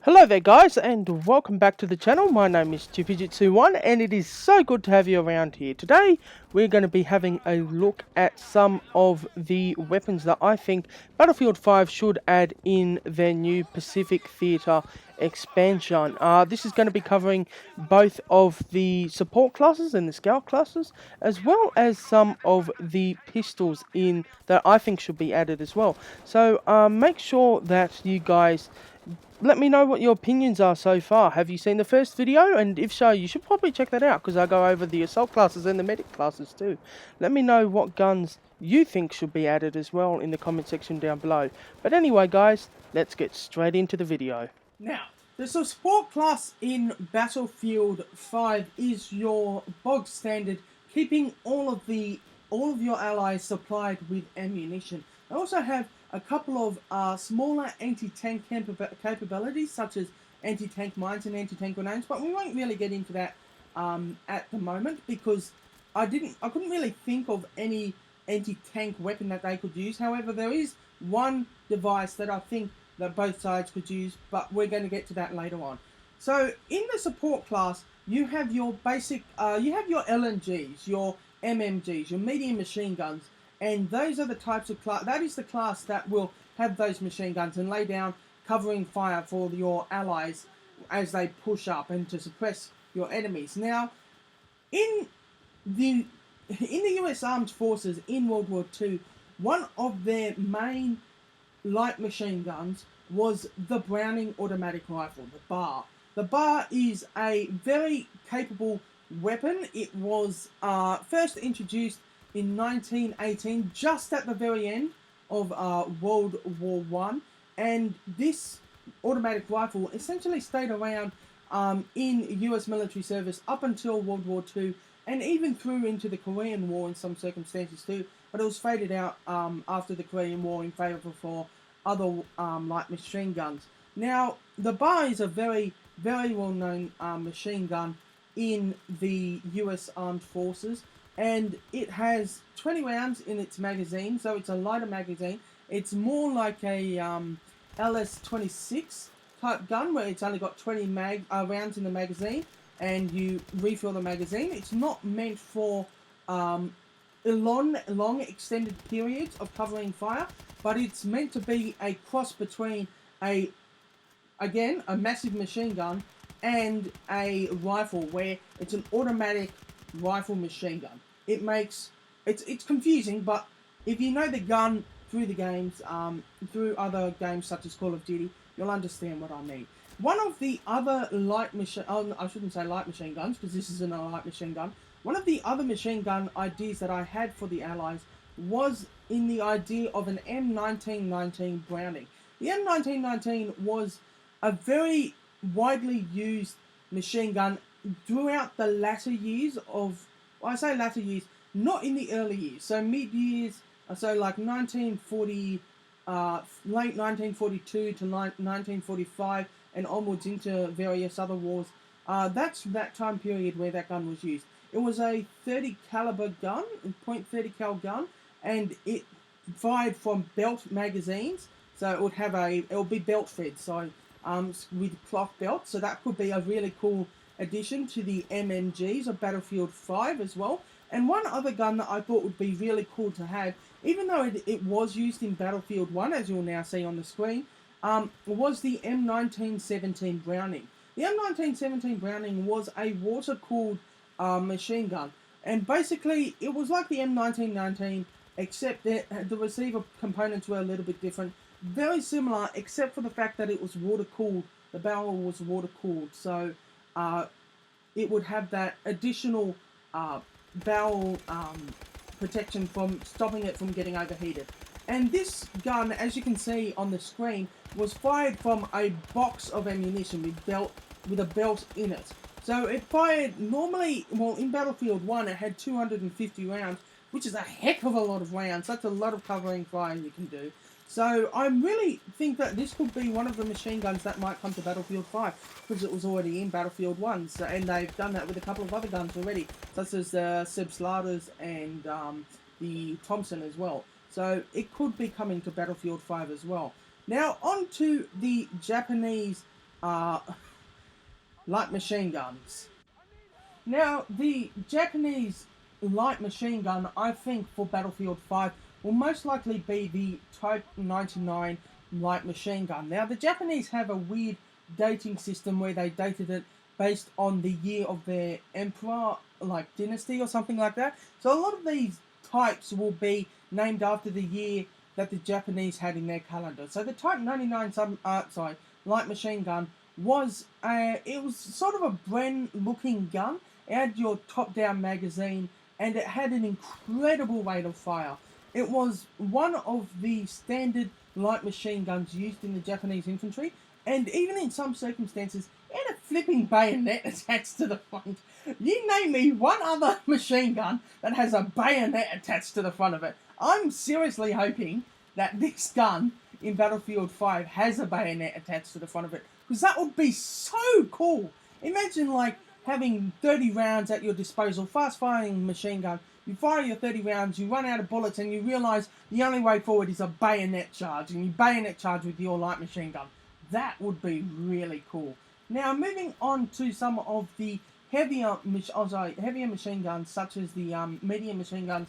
Hello there guys and welcome back to the channel. My name is Jippy and it is so good to have you around here. Today we're going to be having a look at some of the weapons that I think Battlefield 5 should add in their new Pacific Theater expansion. This is going to be covering both of the support classes and the scout classes, as well as some of the pistols in that I think should be added as well. So make sure that you guys let me know what your opinions are so far. Have you seen the first video? And if so, you should probably check that out, because I go over the assault classes and the medic classes too. Let me know what guns you think should be added as well in the comment section down below. But anyway guys, let's get straight into the video. Now, the support class in Battlefield 5 is your bog standard, keeping all of your allies supplied with ammunition. They also have a couple of smaller anti-tank capabilities, such as anti-tank mines and anti-tank grenades, but we won't really get into that at the moment, because I couldn't really think of any anti-tank weapon that they could use. However, there is one device that I think that both sides could use, but we're going to get to that later on. So in the support class, you have your basic, you have your LMGs, your MMGs, your medium machine guns, and those are the types of class, that is the class that will have those machine guns and lay down covering fire for your allies as they push up and to suppress your enemies. Now, in the US Armed Forces in World War II, one of their main light machine guns was the Browning automatic rifle, the BAR. The BAR is a very capable weapon. It was first introduced in 1918, just at the very end of World War I, and this automatic rifle essentially stayed around in US military service up until World War II, and even through into the Korean War in some circumstances too, but it was faded out after the Korean War in favour for other light machine guns. Now, the BAR is a very, very well-known machine gun in the US Armed Forces, and it has 20 rounds in its magazine, so it's a lighter magazine. It's more like a LS-26 type gun, where it's only got 20 rounds in the magazine, and you refill the magazine. It's not meant for long extended periods of covering fire, but it's meant to be a cross between a massive machine gun and a rifle, where it's an automatic rifle machine gun. It's confusing, but if you know the gun through the games, through other games such as Call of Duty, you'll understand what I mean. One of the other I shouldn't say light machine guns, because this isn't a light machine gun. One of the other machine gun ideas that I had for the Allies was in the idea of an M1919 Browning. The M1919 was a very widely used machine gun throughout the latter years of, well, I say latter years, not in the early years, so mid-years, so like 1940, late 1942 to 1945 and onwards into various other wars. That's that time period where that gun was used. It was a 30 caliber gun, .30 cal gun, and it fired from belt magazines, so it would be belt fed, so with cloth belt, so that could be a really cool addition to the MMGs of Battlefield 5 as well. And one other gun that I thought would be really cool to have, even though it was used in Battlefield 1, as you'll now see on the screen, was the M1917 Browning. The M1917 Browning was a water-cooled machine gun, and basically it was like the M1919, except that the receiver components were a little bit different. Very similar, except for the fact that it was water-cooled. The barrel was water-cooled, so it would have that additional barrel protection from stopping it from getting overheated. And this gun, as you can see on the screen, was fired from a box of ammunition with a belt in it. So it fired normally, well, in Battlefield 1 it had 250 rounds, which is a heck of a lot of rounds. That's a lot of covering fire you can do. So I really think that this could be one of the machine guns that might come to Battlefield 5, because it was already in Battlefield 1, so, and they've done that with a couple of other guns already, such as the Seb Slaters and the Thompson as well. So it could be coming to Battlefield 5 as well. Now on to the Japanese uh, light machine guns. Now, the Japanese light machine gun, I think, for Battlefield 5 will most likely be the Type 99 light machine gun. Now, the Japanese have a weird dating system where they dated it based on the year of their emperor, like dynasty or something like that. So a lot of these types will be named after the year that the Japanese had in their calendar. So the Type 99 light machine gun was it was sort of a Bren looking gun. It had your top-down magazine, and it had an incredible rate of fire. It was one of the standard light machine guns used in the Japanese infantry, and even in some circumstances, it had a flipping bayonet attached to the front. You name me one other machine gun that has a bayonet attached to the front of it. I'm seriously hoping that this gun in Battlefield 5 has a bayonet attached to the front of it, because that would be so cool. Imagine, like, having 30 rounds at your disposal, fast-firing machine gun. You fire your 30 rounds, you run out of bullets, and you realise the only way forward is a bayonet charge, and you bayonet charge with your light machine gun. That would be really cool. Now, moving on to some of the heavier machine guns, such as the medium machine guns.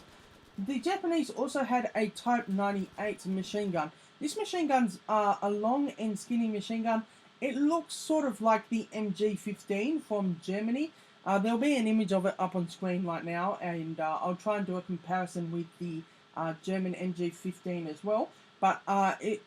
The Japanese also had a Type 98 machine gun. This machine gun's a long and skinny machine gun. It looks sort of like the MG15 from Germany. There'll be an image of it up on screen right now, and I'll try and do a comparison with the German MG15 as well. But it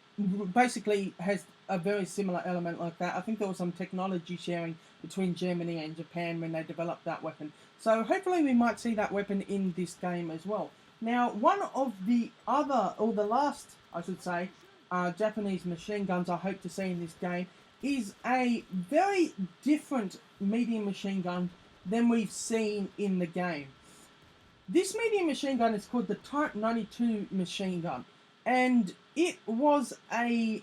basically has a very similar element like that. I think there was some technology sharing between Germany and Japan when they developed that weapon. So hopefully we might see that weapon in this game as well. Now, one of the other, or the last, I should say, Japanese machine guns I hope to see in this game is a very different medium machine gun than we've seen in the game. This medium machine gun is called the Type 92 machine gun, and it was a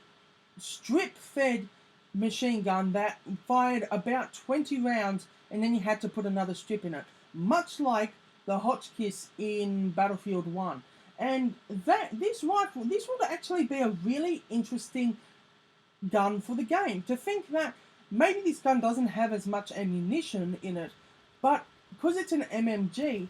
strip-fed machine gun that fired about 20 rounds, and then you had to put another strip in it, much like the Hotchkiss in Battlefield 1. And this would actually be a really interesting gun for the game. To think that maybe this gun doesn't have as much ammunition in it, but because it's an MMG,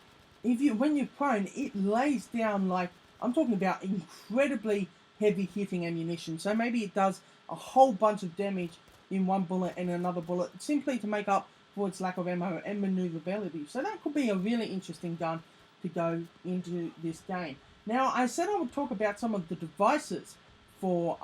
when you're prone, it lays down, like, I'm talking about incredibly heavy hitting ammunition. So maybe it does a whole bunch of damage in one bullet and another bullet, simply to make up for its lack of ammo and maneuverability. So that could be a really interesting gun to go into this game. Now, I said I would talk about some of the devices for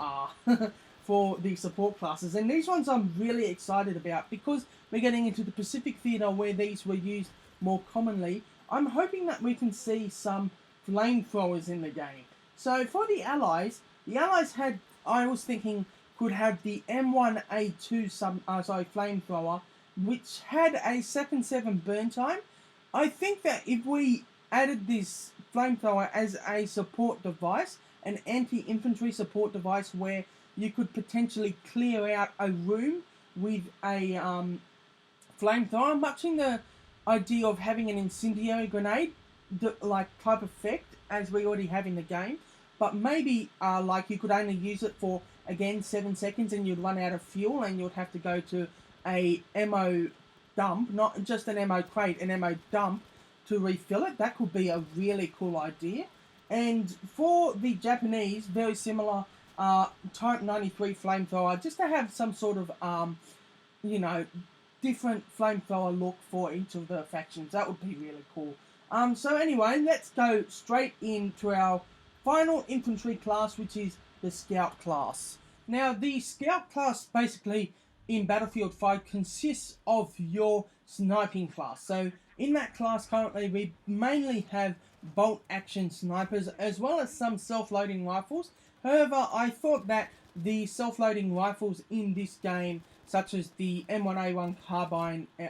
for the support classes, and these ones I'm really excited about because we're getting into the Pacific Theater where these were used more commonly. I'm hoping that we can see some flamethrowers in the game. So for the Allies had, I was thinking, could have the M1A2 flamethrower, which had a 2-7 burn time. I think that if we added this flamethrower as a support device, an anti-infantry support device where you could potentially clear out a room with a flamethrower, much in the idea of having an incendiary grenade like type effect as we already have in the game, but maybe like you could only use it for, again, 7 seconds, and you'd run out of fuel and you'd have to go to a ammo dump, not just an ammo crate, an ammo dump to refill it. That could be a really cool idea. And for the Japanese, very similar Type 93 flamethrower, just to have some sort of different flamethrower look for each of the factions. That would be really cool. So anyway, let's go straight into our final infantry class, which is the Scout class. Now, the Scout class basically in Battlefield 5 consists of your sniping class. So in that class currently we mainly have bolt action snipers as well as some self-loading rifles. However, I thought that the self-loading rifles in this game, such as the M1A1 carbine, the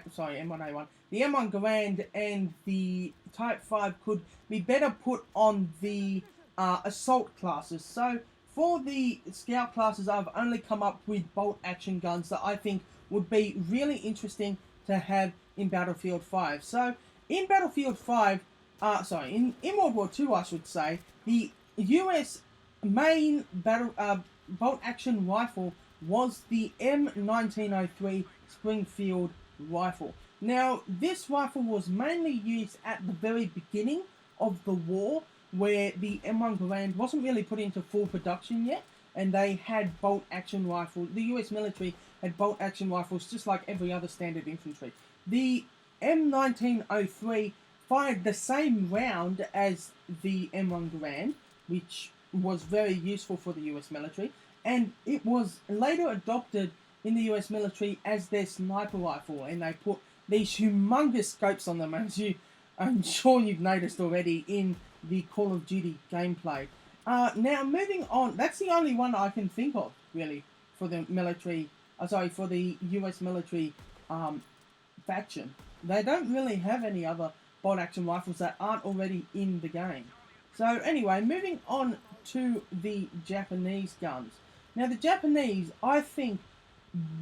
M1 Garand and the Type 5 could be better put on the assault classes. So for the Scout classes, I've only come up with bolt action guns that I think would be really interesting to have in Battlefield 5. So in Battlefield 5, in World War II, I should say, the US main bolt action rifle was the M1903 Springfield rifle. Now, this rifle was mainly used at the very beginning of the war, where the M1 Garand wasn't really put into full production yet, and they had bolt action rifles. The US military had bolt action rifles just like every other standard infantry. The M1903 fired the same round as the M1 Garand, which was very useful for the US military, and it was later adopted in the US military as their sniper rifle, and they put these humongous scopes on them, as I'm sure you've noticed already in the Call of Duty gameplay. Now, moving on, that's the only one I can think of, really, for the military, for the US military faction. They don't really have any other bolt action rifles that aren't already in the game. So anyway, moving on to the Japanese guns. Now the Japanese, I think,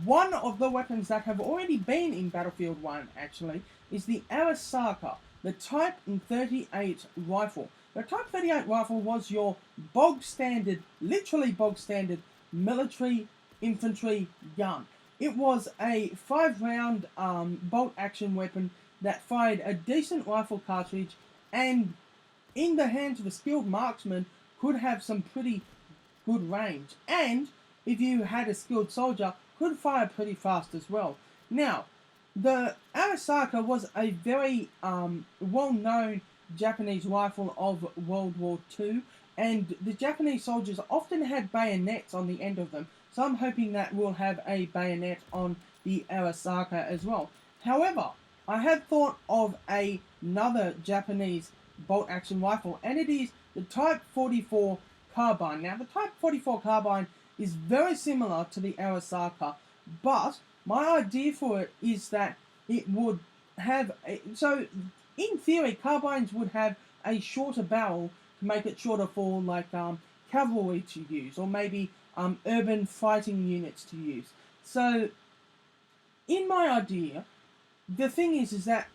one of the weapons that have already been in Battlefield 1 actually is the Arasaka, the Type 38 rifle. The Type 38 rifle was your bog standard, literally bog standard military infantry gun. It was a 5-round bolt action weapon that fired a decent rifle cartridge, and in the hands of a skilled marksman could have some pretty good range, and if you had a skilled soldier, could fire pretty fast as well. Now, the Arasaka was a very well-known Japanese rifle of World War II, and the Japanese soldiers often had bayonets on the end of them, so I'm hoping that we'll have a bayonet on the Arasaka as well. However, I have thought of another Japanese bolt-action rifle, and it is the Type 44 carbine. Now, the Type 44 carbine is very similar to the Arasaka, but my idea for it is that it would have so in theory carbines would have a shorter barrel to make it shorter for like cavalry to use, or maybe urban fighting units to use. So in my idea, the thing is that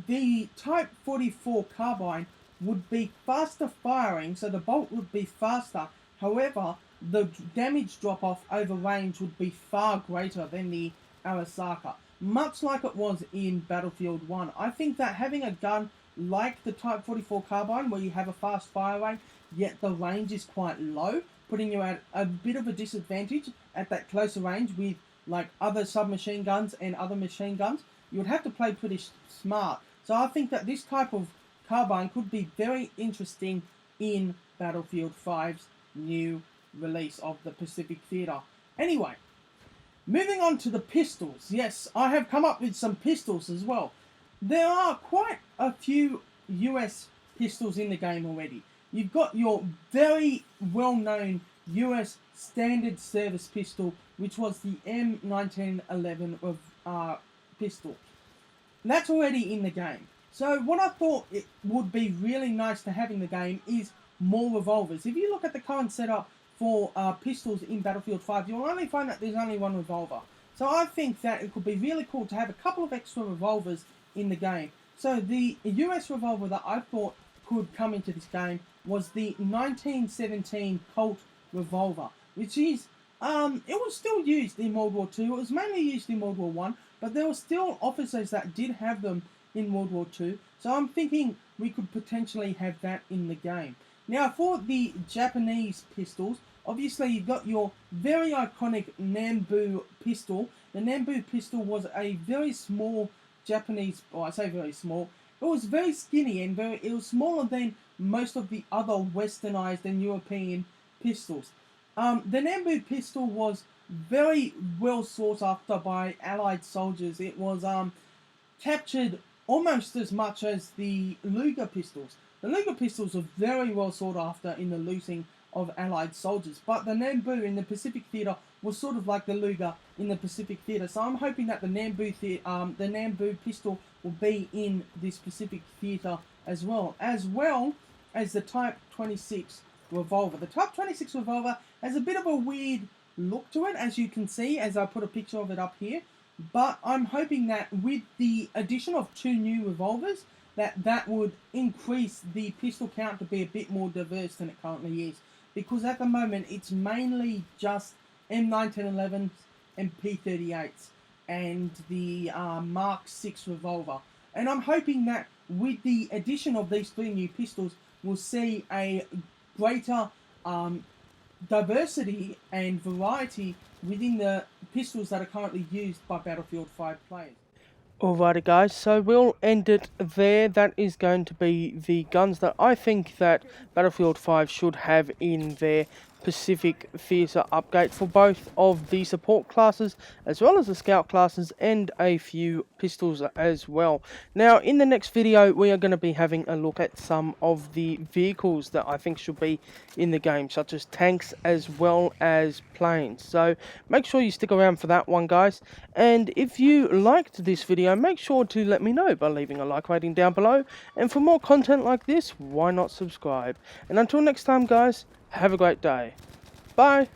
the Type 44 carbine would be faster firing, so the bolt would be faster. However, the damage drop-off over range would be far greater than the Arasaka, much like it was in Battlefield 1. I think that having a gun like the Type 44 carbine, where you have a fast fire rate, yet the range is quite low, putting you at a bit of a disadvantage at that closer range with like other submachine guns and other machine guns, you would have to play pretty smart. So I think that this type of carbine could be very interesting in Battlefield 5's new release of the Pacific Theater. Anyway, moving on to the pistols. Yes, I have come up with some pistols as well. There are quite a few US pistols in the game already. You've got your very well-known US standard service pistol, which was the M1911 pistol. That's already in the game. So what I thought it would be really nice to have in the game is more revolvers. If you look at the current setup for pistols in Battlefield 5, you'll only find that there's only one revolver. So I think that it could be really cool to have a couple of extra revolvers in the game. So the US revolver that I thought could come into this game was the 1917 Colt revolver, which is, it was still used in World War II. It was mainly used in World War I, but there were still officers that did have them in World War II. So I'm thinking we could potentially have that in the game. Now, for the Japanese pistols, obviously you've got your very iconic Nambu pistol. The Nambu pistol was a very small Japanese, or I say very small, it was very skinny and it was smaller than most of the other westernized and European pistols. The Nambu pistol was very well sought after by Allied soldiers. It was captured almost as much as the Luger pistols. The Luger pistols are very well sought after in the looting of Allied soldiers, but the Nambu in the Pacific Theater was sort of like the Luger in the Pacific Theater. So I'm hoping that the Nambu pistol will be in this Pacific Theater as well as the Type 26 revolver. The Type 26 revolver has a bit of a weird look to it, as you can see, as I put a picture of it up here. But I'm hoping that with the addition of 2 new revolvers, that would increase the pistol count to be a bit more diverse than it currently is. Because at the moment, it's mainly just M1911s, and P38s, and the Mark 6 revolver. And I'm hoping that with the addition of these 3 new pistols, we'll see a greater diversity and variety within the pistols that are currently used by Battlefield 5 players. Alrighty guys, so we'll end it there. That is going to be the guns that I think that Battlefield 5 should have in their Pacific Theatre update for both of the support classes as well as the scout classes, and a few pistols as well. Now in the next video we are going to be having a look at some of the vehicles that I think should be in the game, such as tanks as well as planes. So make sure you stick around for that one guys, and if you liked this video make sure to let me know by leaving a like rating down below, and for more content like this why not subscribe. And until next time guys, have a great day. Bye.